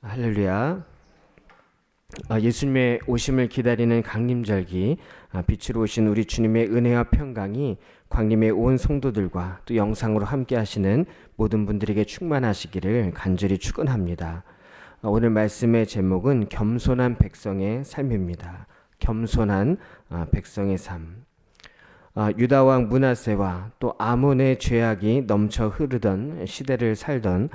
할렐루야. 예수님의 오심을 기다리는 강림절기, 빛으로 오신 우리 주님의 은혜와 평강이 광림의 온 성도들과 또 영상으로 함께 하시는 모든 분들에게 충만하시기를 간절히 축원합니다. 오늘 말씀의 제목은 겸손한 백성의 삶입니다. 겸손한 백성의 삶. 유다 왕 므낫세와 또 아몬의 죄악이 넘쳐 흐르던 시대를 살던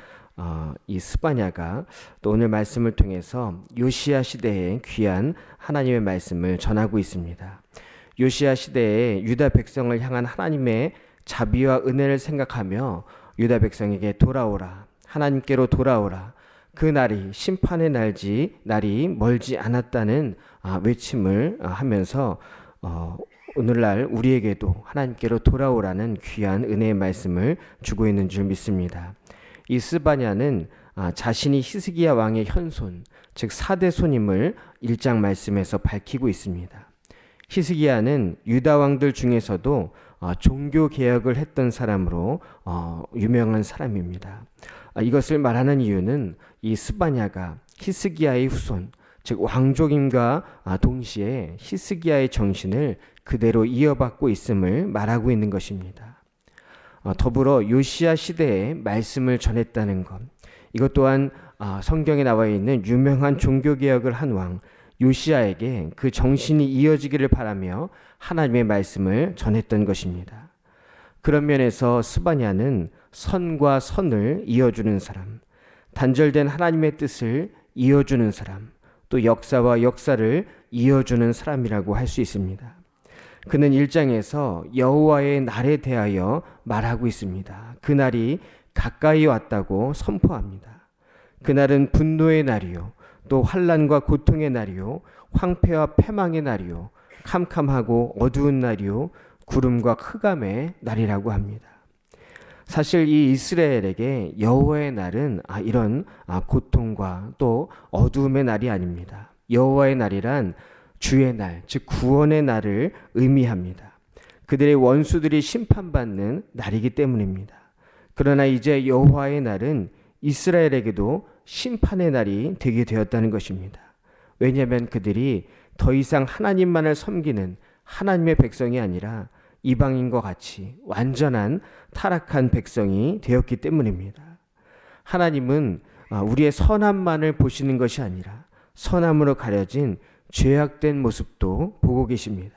이 스바냐가 또 오늘 말씀을 통해서 요시야 시대의 귀한 하나님의 말씀을 전하고 있습니다. 요시야 시대에 유다 백성을 향한 하나님의 자비와 은혜를 생각하며 유다 백성에게 돌아오라, 하나님께로 돌아오라, 그 날이 심판의 날이 멀지 않았다는 외침을 하면서 오늘날 우리에게도 하나님께로 돌아오라는 귀한 은혜의 말씀을 주고 있는 줄 믿습니다. 이 스바냐는 자신이 히스기야 왕의 현손, 즉 4대 손임을 1장 말씀에서 밝히고 있습니다. 히스기야는 유다 왕들 중에서도 종교 개혁을 했던 사람으로 유명한 사람입니다. 이것을 말하는 이유는 이 스바냐가 히스기야의 후손, 즉 왕족임과 동시에 히스기야의 정신을 그대로 이어받고 있음을 말하고 있는 것입니다. 더불어 요시야 시대에 말씀을 전했다는 것, 이것 또한 성경에 나와 있는 유명한 종교개혁을 한 왕 요시야에게 그 정신이 이어지기를 바라며 하나님의 말씀을 전했던 것입니다. 그런 면에서 스바냐는 선과 선을 이어주는 사람, 단절된 하나님의 뜻을 이어주는 사람, 또 역사와 역사를 이어주는 사람이라고 할 수 있습니다. 그는 1장에서 여호와의 날에 대하여 말하고 있습니다. 그 날이 가까이 왔다고 선포합니다. 그날은 분노의 날이요, 또 환난과 고통의 날이요, 황폐와 패망의 날이요, 캄캄하고 어두운 날이요, 구름과 흑암의 날이라고 합니다. 사실 이 이스라엘에게 여호와의 날은 이런 고통과 또 어두움의 날이 아닙니다. 여호와의 날이란 주의 날, 즉 구원의 날을 의미합니다. 그들의 원수들이 심판받는 날이기 때문입니다. 그러나 이제 여호와의 날은 이스라엘에게도 심판의 날이 되게 되었다는 것입니다. 왜냐하면 그들이 더 이상 하나님만을 섬기는 하나님의 백성이 아니라 이방인과 같이 완전한 타락한 백성이 되었기 때문입니다. 하나님은 우리의 선함만을 보시는 것이 아니라 선함으로 가려진 죄악된 모습도 보고 계십니다.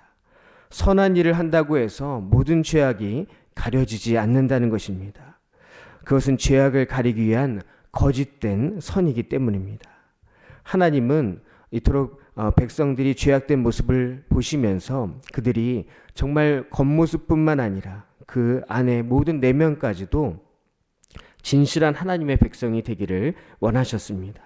선한 일을 한다고 해서 모든 죄악이 가려지지 않는다는 것입니다. 그것은 죄악을 가리기 위한 거짓된 선이기 때문입니다. 하나님은 이토록 백성들이 죄악된 모습을 보시면서 그들이 정말 겉모습뿐만 아니라 그 안에 모든 내면까지도 진실한 하나님의 백성이 되기를 원하셨습니다.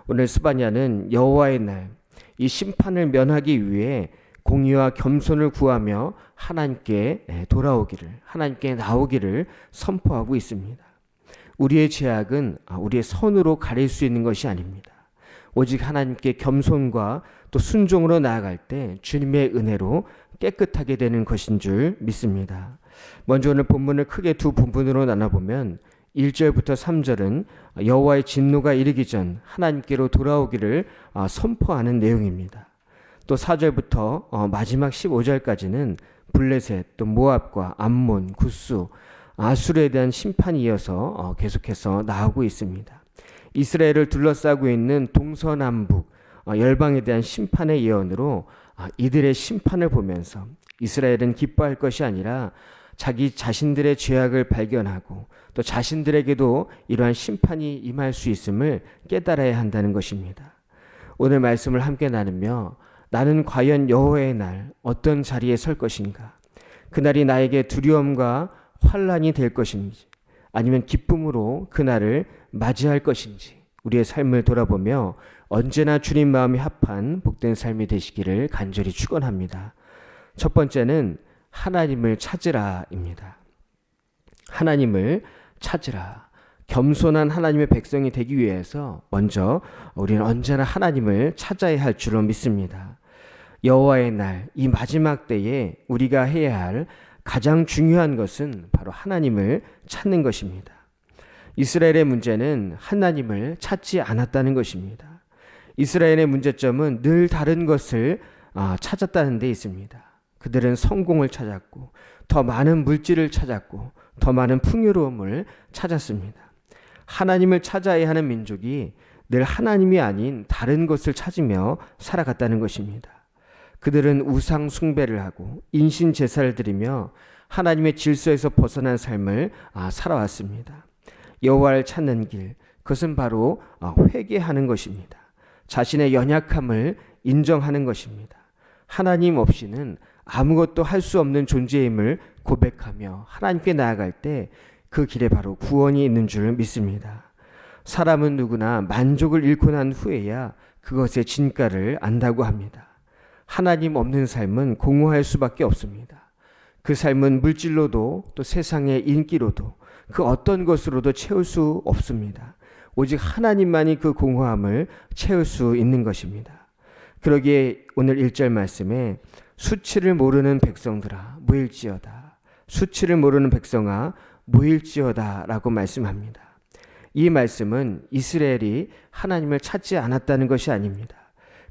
오늘 스바냐는 여호와의 날, 이 심판을 면하기 위해 공의와 겸손을 구하며 하나님께 돌아오기를, 하나님께 나오기를 선포하고 있습니다. 우리의 죄악은 우리의 선으로 가릴 수 있는 것이 아닙니다. 오직 하나님께 겸손과 또 순종으로 나아갈 때 주님의 은혜로 깨끗하게 되는 것인 줄 믿습니다. 먼저 오늘 본문을 크게 두 부분으로 나눠보면 1절부터 3절은 여호와의 진노가 이르기 전 하나님께로 돌아오기를 선포하는 내용입니다. 또 4절부터 마지막 15절까지는 블레셋, 또 모압과 암몬, 굿수, 아수르에 대한 심판이 이어서 계속해서 나오고 있습니다. 이스라엘을 둘러싸고 있는 동서남북 열방에 대한 심판의 예언으로 이들의 심판을 보면서 이스라엘은 기뻐할 것이 아니라 자기 자신들의 죄악을 발견하고 또 자신들에게도 이러한 심판이 임할 수 있음을 깨달아야 한다는 것입니다. 오늘 말씀을 함께 나누며 나는 과연 여호와의 날 어떤 자리에 설 것인가? 그날이 나에게 두려움과 환난이 될 것인지 아니면 기쁨으로 그날을 맞이할 것인지 우리의 삶을 돌아보며 언제나 주님 마음이 합한 복된 삶이 되시기를 간절히 축원합니다. 첫 번째는 하나님을 찾으라입니다. 하나님을 찾으라. 겸손한 하나님의 백성이 되기 위해서 먼저 우리는 언제나 하나님을 찾아야 할 줄로 믿습니다. 여호와의 날, 이 마지막 때에 우리가 해야 할 가장 중요한 것은 바로 하나님을 찾는 것입니다. 이스라엘의 문제는 하나님을 찾지 않았다는 것입니다. 이스라엘의 문제점은 늘 다른 것을 찾았다는 데 있습니다. 그들은 성공을 찾았고 더 많은 물질을 찾았고 더 많은 풍요로움을 찾았습니다. 하나님을 찾아야 하는 민족이 늘 하나님이 아닌 다른 것을 찾으며 살아갔다는 것입니다. 그들은 우상 숭배를 하고 인신 제사를 드리며 하나님의 질서에서 벗어난 삶을 살아왔습니다. 여호와를 찾는 길, 그것은 바로 회개하는 것입니다. 자신의 연약함을 인정하는 것입니다. 하나님 없이는 아무것도 할 수 없는 존재임을 고백하며 하나님께 나아갈 때 그 길에 바로 구원이 있는 줄 믿습니다. 사람은 누구나 만족을 잃고 난 후에야 그것의 진가를 안다고 합니다. 하나님 없는 삶은 공허할 수밖에 없습니다. 그 삶은 물질로도 또 세상의 인기로도 그 어떤 것으로도 채울 수 없습니다. 오직 하나님만이 그 공허함을 채울 수 있는 것입니다. 그러기에 오늘 1절 말씀에 수치를 모르는 백성들아 모일지어다. 수치를 모르는 백성아 모일지어다 라고 말씀합니다. 이 말씀은 이스라엘이 하나님을 찾지 않았다는 것이 아닙니다.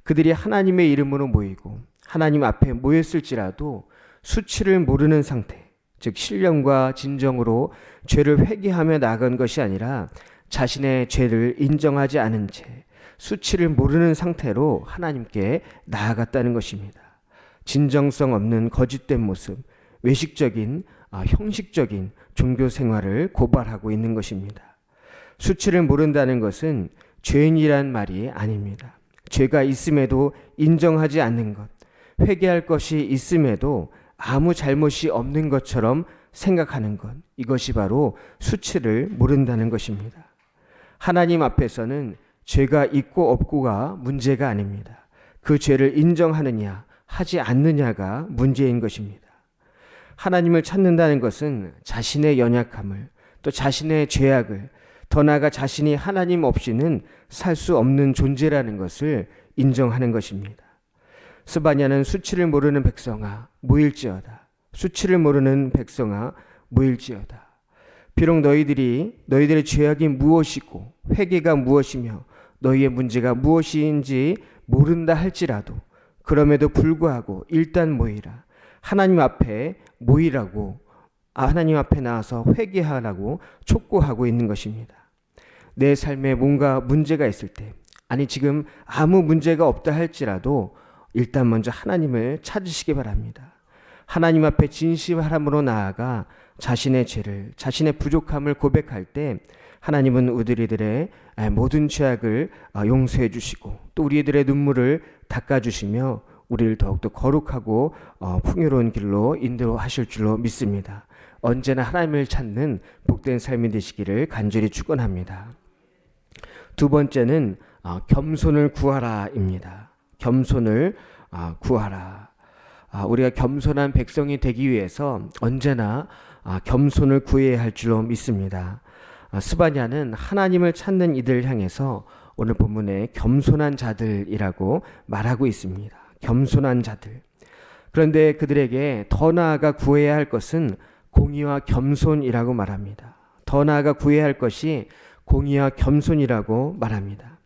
그들이 하나님의 이름으로 모이고 하나님 앞에 모였을지라도 수치를 모르는 상태, 즉 신령과 진정으로 죄를 회개하며 나아간 것이 아니라 자신의 죄를 인정하지 않은 채 수치를 모르는 상태로 하나님께 나아갔다는 것입니다. 진정성 없는 거짓된 모습, 외식적인 형식적인 종교 생활을 고발하고 있는 것입니다. 수치를 모른다는 것은 죄인이란 말이 아닙니다. 죄가 있음에도 인정하지 않는 것, 회개할 것이 있음에도 아무 잘못이 없는 것처럼 생각하는 것, 이것이 바로 수치를 모른다는 것입니다. 하나님 앞에서는 죄가 있고 없고가 문제가 아닙니다. 그 죄를 인정하느냐 하지 않느냐가 문제인 것입니다. 하나님을 찾는다는 것은 자신의 연약함을 또 자신의 죄악을 더 나아가 자신이 하나님 없이는 살 수 없는 존재라는 것을 인정하는 것입니다. 스바냐는 수치를 모르는 백성아 모일지어다. 수치를 모르는 백성아 모일지어다. 비록 너희들의 죄악이 무엇이고 회개가 무엇이며 너희의 문제가 무엇인지 모른다 할지라도 그럼에도 불구하고 일단 모이라. 하나님 앞에 모이라고 하나님 앞에 나와서 회개하라고 촉구하고 있는 것입니다. 내 삶에 뭔가 문제가 있을 때, 아니 지금 아무 문제가 없다 할지라도 일단 먼저 하나님을 찾으시기 바랍니다. 하나님 앞에 진심함으로 나아가 자신의 죄를, 자신의 부족함을 고백할 때 하나님은 우리들의 모든 죄악을 용서해 주시고 또 우리들의 눈물을 닦아주시며 우리를 더욱더 거룩하고 풍요로운 길로 인도하실 줄로 믿습니다. 언제나 하나님을 찾는 복된 삶이 되시기를 간절히 축원합니다. 두 번째는 겸손을 구하라입니다. 겸손을 구하라. 우리가 겸손한 백성이 되기 위해서 언제나 겸손을 구해야 할 줄로 믿습니다. 스바냐는 하나님을 찾는 이들을 향해서 오늘 본문에 겸손한 자들이라고 말하고 있습니다. 겸손한 자들. 그런데 그들에게 더 나아가 구해야 할 것은 공의와 겸손이라고 말합니다. 더 나아가 구해야 할 것이 공의와 겸손이라고 말합니다.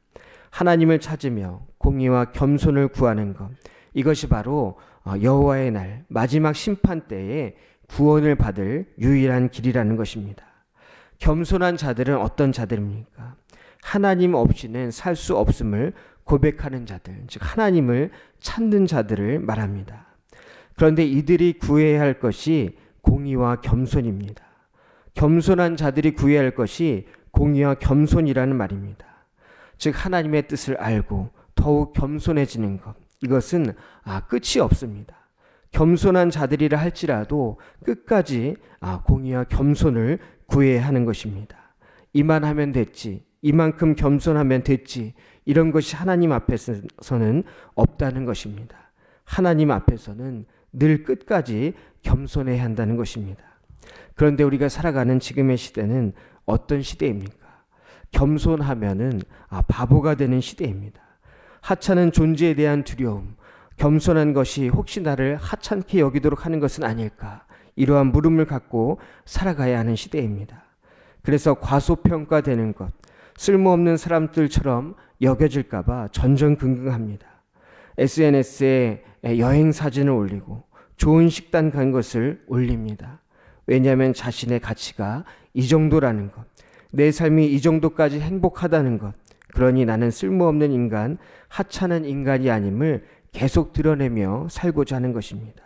하나님을 찾으며 공의와 겸손을 구하는 것, 이것이 바로 여호와의 날 마지막 심판 때에 구원을 받을 유일한 길이라는 것입니다. 겸손한 자들은 어떤 자들입니까? 하나님 없이는 살 수 없음을 고백하는 자들, 즉 하나님을 찾는 자들을 말합니다. 그런데 이들이 구해야 할 것이 공의와 겸손입니다. 겸손한 자들이 구해야 할 것이 공의와 겸손이라는 말입니다. 즉 하나님의 뜻을 알고 더욱 겸손해지는 것, 이것은 끝이 없습니다. 겸손한 자들이라 할지라도 끝까지 공의와 겸손을 구해야 하는 것입니다. 이만하면 됐지, 이만큼 겸손하면 됐지, 이런 것이 하나님 앞에서는 없다는 것입니다. 하나님 앞에서는 늘 끝까지 겸손해야 한다는 것입니다. 그런데 우리가 살아가는 지금의 시대는 어떤 시대입니까? 겸손하면은 바보가 되는 시대입니다. 하찮은 존재에 대한 두려움, 겸손한 것이 혹시 나를 하찮게 여기도록 하는 것은 아닐까, 이러한 물음을 갖고 살아가야 하는 시대입니다. 그래서 과소평가되는 것, 쓸모없는 사람들처럼 여겨질까 봐 전전긍긍합니다. SNS에 여행 사진을 올리고 좋은 식단 간 것을 올립니다. 왜냐하면 자신의 가치가 이 정도라는 것, 내 삶이 이 정도까지 행복하다는 것, 그러니 나는 쓸모없는 인간, 하찮은 인간이 아님을 계속 드러내며 살고자 하는 것입니다.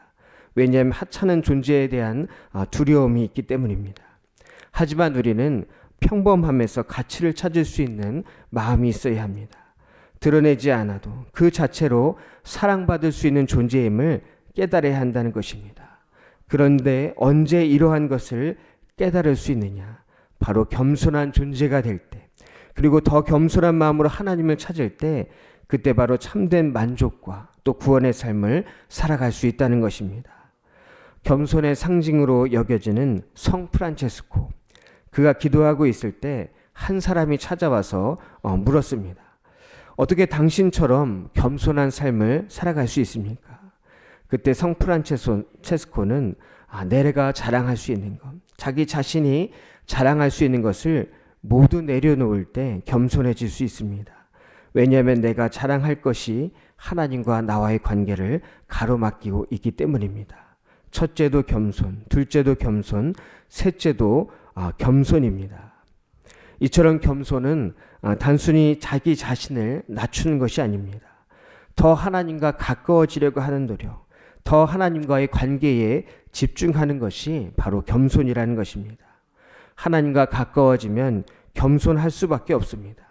왜냐하면 하찮은 존재에 대한 두려움이 있기 때문입니다. 하지만 우리는 평범함에서 가치를 찾을 수 있는 마음이 있어야 합니다. 드러내지 않아도 그 자체로 사랑받을 수 있는 존재임을 깨달아야 한다는 것입니다. 그런데 언제 이러한 것을 깨달을 수 있느냐? 바로 겸손한 존재가 될 때, 그리고 더 겸손한 마음으로 하나님을 찾을 때, 그때 바로 참된 만족과 또 구원의 삶을 살아갈 수 있다는 것입니다. 겸손의 상징으로 여겨지는 성 프란체스코, 그가 기도하고 있을 때 한 사람이 찾아와서 물었습니다. 어떻게 당신처럼 겸손한 삶을 살아갈 수 있습니까? 그때 성 프란체스코는 내가 자랑할 수 있는 것, 자기 자신이 자랑할 수 있는 것을 모두 내려놓을 때 겸손해질 수 있습니다. 왜냐하면 내가 자랑할 것이 하나님과 나와의 관계를 가로막히고 있기 때문입니다. 첫째도 겸손, 둘째도 겸손, 셋째도 겸손입니다. 이처럼 겸손은 단순히 자기 자신을 낮추는 것이 아닙니다. 더 하나님과 가까워지려고 하는 노력, 더 하나님과의 관계에 집중하는 것이 바로 겸손이라는 것입니다. 하나님과 가까워지면 겸손할 수밖에 없습니다.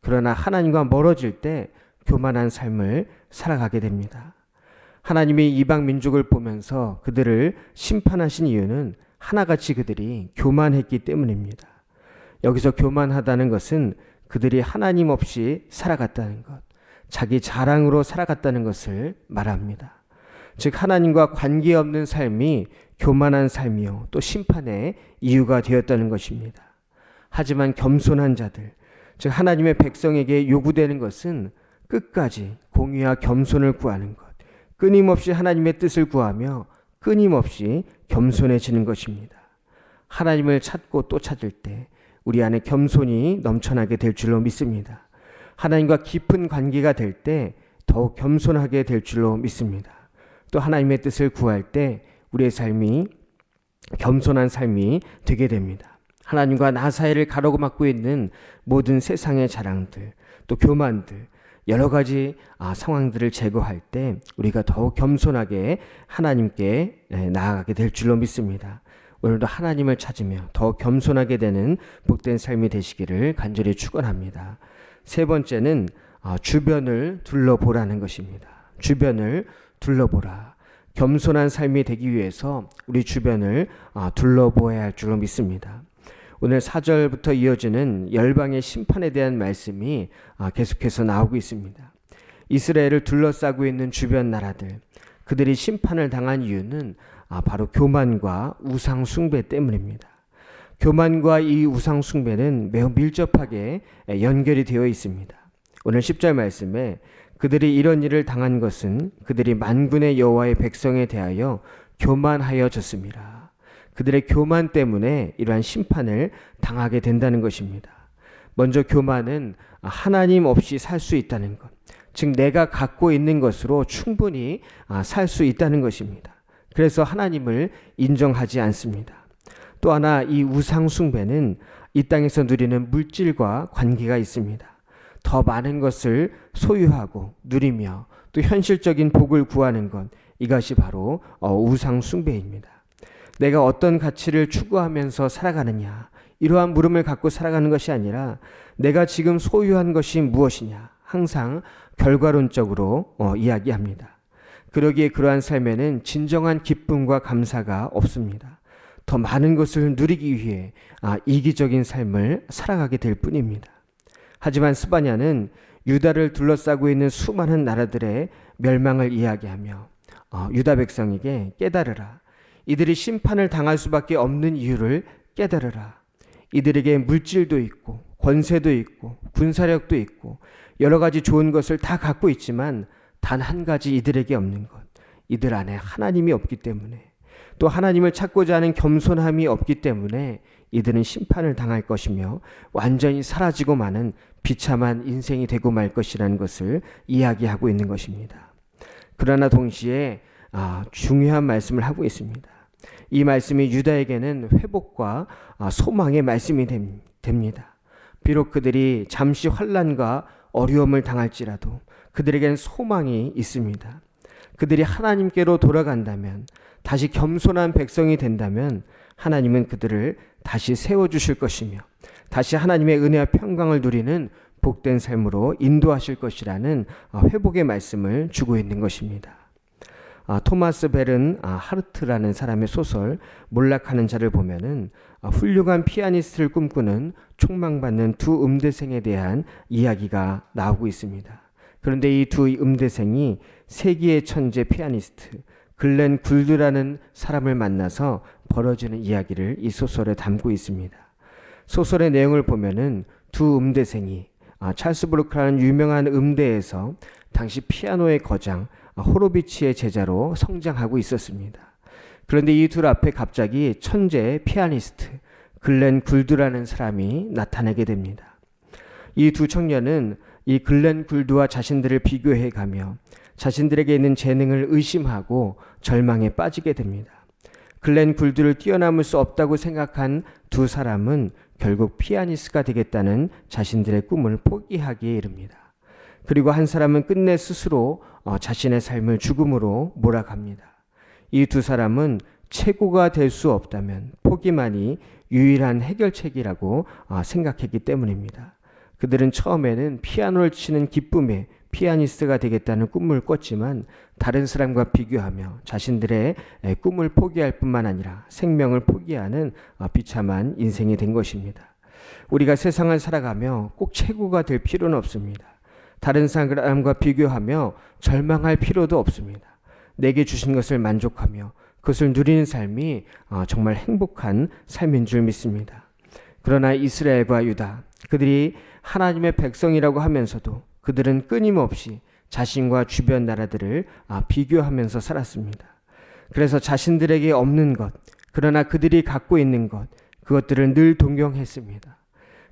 그러나 하나님과 멀어질 때 교만한 삶을 살아가게 됩니다. 하나님이 이방 민족을 보면서 그들을 심판하신 이유는 하나같이 그들이 교만했기 때문입니다. 여기서 교만하다는 것은 그들이 하나님 없이 살아갔다는 것, 자기 자랑으로 살아갔다는 것을 말합니다. 즉 하나님과 관계없는 삶이 교만한 삶이요 또 심판의 이유가 되었다는 것입니다. 하지만 겸손한 자들, 즉 하나님의 백성에게 요구되는 것은 끝까지 공의와 겸손을 구하는 것, 끊임없이 하나님의 뜻을 구하며 끊임없이 겸손해지는 것입니다. 하나님을 찾고 또 찾을 때 우리 안에 겸손이 넘쳐나게 될 줄로 믿습니다. 하나님과 깊은 관계가 될 때 더욱 겸손하게 될 줄로 믿습니다. 또 하나님의 뜻을 구할 때 우리의 삶이 겸손한 삶이 되게 됩니다. 하나님과 나 사이를 가로막고 있는 모든 세상의 자랑들, 또 교만들, 여러 가지 상황들을 제거할 때 우리가 더욱 겸손하게 하나님께 나아가게 될 줄로 믿습니다. 오늘도 하나님을 찾으며 더 겸손하게 되는 복된 삶이 되시기를 간절히 축원합니다. 세 번째는 주변을 둘러보라는 것입니다. 주변을 둘러보라. 겸손한 삶이 되기 위해서 우리 주변을 둘러보아야 할 줄로 믿습니다. 오늘 4절부터 이어지는 열방의 심판에 대한 말씀이 계속해서 나오고 있습니다. 이스라엘을 둘러싸고 있는 주변 나라들, 그들이 심판을 당한 이유는 바로 교만과 우상 숭배 때문입니다. 교만과 이 우상 숭배는 매우 밀접하게 연결이 되어 있습니다. 오늘 10절 말씀에 그들이 이런 일을 당한 것은 그들이 만군의 여호와의 백성에 대하여 교만하여졌습니다. 그들의 교만 때문에 이러한 심판을 당하게 된다는 것입니다. 먼저 교만은 하나님 없이 살 수 있다는 것, 즉 내가 갖고 있는 것으로 충분히 살 수 있다는 것입니다. 그래서 하나님을 인정하지 않습니다. 또 하나 이 우상 숭배는 이 땅에서 누리는 물질과 관계가 있습니다. 더 많은 것을 소유하고 누리며 또 현실적인 복을 구하는 것, 이것이 바로 우상 숭배입니다. 내가 어떤 가치를 추구하면서 살아가느냐, 이러한 물음을 갖고 살아가는 것이 아니라 내가 지금 소유한 것이 무엇이냐, 항상 결과론적으로 이야기합니다. 그러기에 그러한 삶에는 진정한 기쁨과 감사가 없습니다. 더 많은 것을 누리기 위해 이기적인 삶을 살아가게 될 뿐입니다. 하지만 스바냐는 유다를 둘러싸고 있는 수많은 나라들의 멸망을 이야기하며 유다 백성에게 깨달으라. 이들이 심판을 당할 수밖에 없는 이유를 깨달으라. 이들에게 물질도 있고 권세도 있고 군사력도 있고 여러 가지 좋은 것을 다 갖고 있지만 단 한 가지 이들에게 없는 것, 이들 안에 하나님이 없기 때문에, 또 하나님을 찾고자 하는 겸손함이 없기 때문에 이들은 심판을 당할 것이며 완전히 사라지고 마는 비참한 인생이 되고 말 것이라는 것을 이야기하고 있는 것입니다. 그러나 동시에 중요한 말씀을 하고 있습니다. 이 말씀이 유다에게는 회복과 소망의 말씀이 됩니다. 비록 그들이 잠시 환난과 어려움을 당할지라도 그들에게는 소망이 있습니다. 그들이 하나님께로 돌아간다면, 다시 겸손한 백성이 된다면 하나님은 그들을 다시 세워주실 것이며 다시 하나님의 은혜와 평강을 누리는 복된 삶으로 인도하실 것이라는 회복의 말씀을 주고 있는 것입니다. 토마스 벨은 하르트라는 사람의 소설 몰락하는 자를 보면은 훌륭한 피아니스트를 꿈꾸는 촉망받는 두 음대생에 대한 이야기가 나오고 있습니다. 그런데 이 두 음대생이 세기의 천재 피아니스트 글렌 굴드라는 사람을 만나서 벌어지는 이야기를 이 소설에 담고 있습니다. 소설의 내용을 보면은 두 음대생이 찰스 브루크라는 유명한 음대에서 당시 피아노의 거장 호로비치의 제자로 성장하고 있었습니다. 그런데 이 둘 앞에 갑자기 천재 피아니스트 글렌 굴드라는 사람이 나타나게 됩니다. 이 두 청년은 이 글렌 굴드와 자신들을 비교해 가며 자신들에게 있는 재능을 의심하고 절망에 빠지게 됩니다. 글렌 굴드를 뛰어넘을 수 없다고 생각한 두 사람은 결국 피아니스트가 되겠다는 자신들의 꿈을 포기하기에 이릅니다. 그리고 한 사람은 끝내 스스로 자신의 삶을 죽음으로 몰아갑니다. 이 두 사람은 최고가 될 수 없다면 포기만이 유일한 해결책이라고 생각했기 때문입니다. 그들은 처음에는 피아노를 치는 기쁨에 피아니스트가 되겠다는 꿈을 꿨지만 다른 사람과 비교하며 자신들의 꿈을 포기할 뿐만 아니라 생명을 포기하는 비참한 인생이 된 것입니다. 우리가 세상을 살아가며 꼭 최고가 될 필요는 없습니다. 다른 사람과 비교하며 절망할 필요도 없습니다. 내게 주신 것을 만족하며 그것을 누리는 삶이 정말 행복한 삶인 줄 믿습니다. 그러나 이스라엘과 유다, 그들이 하나님의 백성이라고 하면서도 그들은 끊임없이 자신과 주변 나라들을 비교하면서 살았습니다. 그래서 자신들에게 없는 것, 그러나 그들이 갖고 있는 것, 그것들을 늘 동경했습니다.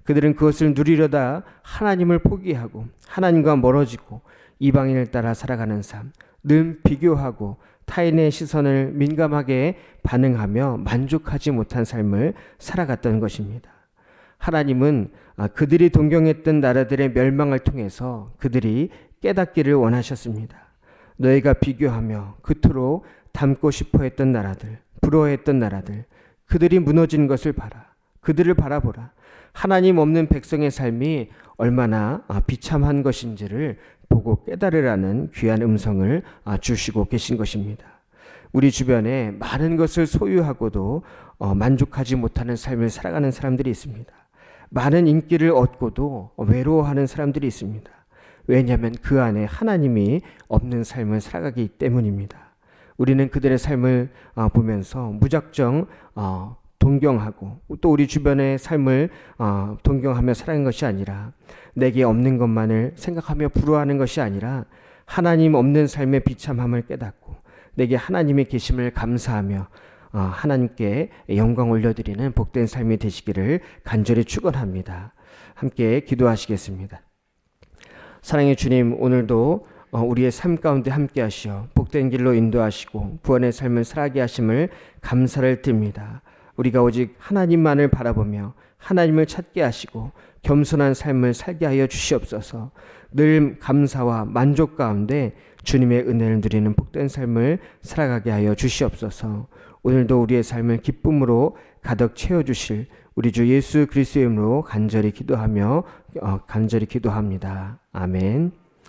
그들은 그것을 누리려다 하나님을 포기하고 하나님과 멀어지고 이방인을 따라 살아가는 삶, 늘 비교하고 타인의 시선을 민감하게 반응하며 만족하지 못한 삶을 살아갔던 것입니다. 하나님은 그들이 동경했던 나라들의 멸망을 통해서 그들이 깨닫기를 원하셨습니다. 너희가 비교하며 그토록 닮고 싶어 했던 나라들, 부러워했던 나라들, 그들이 무너진 것을 봐라. 그들을 바라보라. 하나님 없는 백성의 삶이 얼마나 비참한 것인지를 보고 깨달으라는 귀한 음성을 주시고 계신 것입니다. 우리 주변에 많은 것을 소유하고도 만족하지 못하는 삶을 살아가는 사람들이 있습니다. 많은 인기를 얻고도 외로워하는 사람들이 있습니다. 왜냐하면 그 안에 하나님이 없는 삶을 살아가기 때문입니다. 우리는 그들의 삶을 보면서 무작정 동경하고 또 우리 주변의 삶을 동경하며 살아가는 것이 아니라 내게 없는 것만을 생각하며 부러워하는 것이 아니라 하나님 없는 삶의 비참함을 깨닫고 내게 하나님의 계심을 감사하며 하나님께 영광 올려드리는 복된 삶이 되시기를 간절히 축원합니다. 함께 기도하시겠습니다. 사랑의 주님, 오늘도 우리의 삶 가운데 함께 하시어 복된 길로 인도하시고 구원의 삶을 살아가게 하심을 감사를 드립니다. 우리가 오직 하나님만을 바라보며 하나님을 찾게 하시고 겸손한 삶을 살게 하여 주시옵소서. 늘 감사와 만족 가운데 주님의 은혜를 누리는 복된 삶을 살아가게 하여 주시옵소서. 오늘도 우리의 삶을 기쁨으로 가득 채워주실 우리 주 예수 그리스도의 이름으로 간절히 기도합니다. 아멘.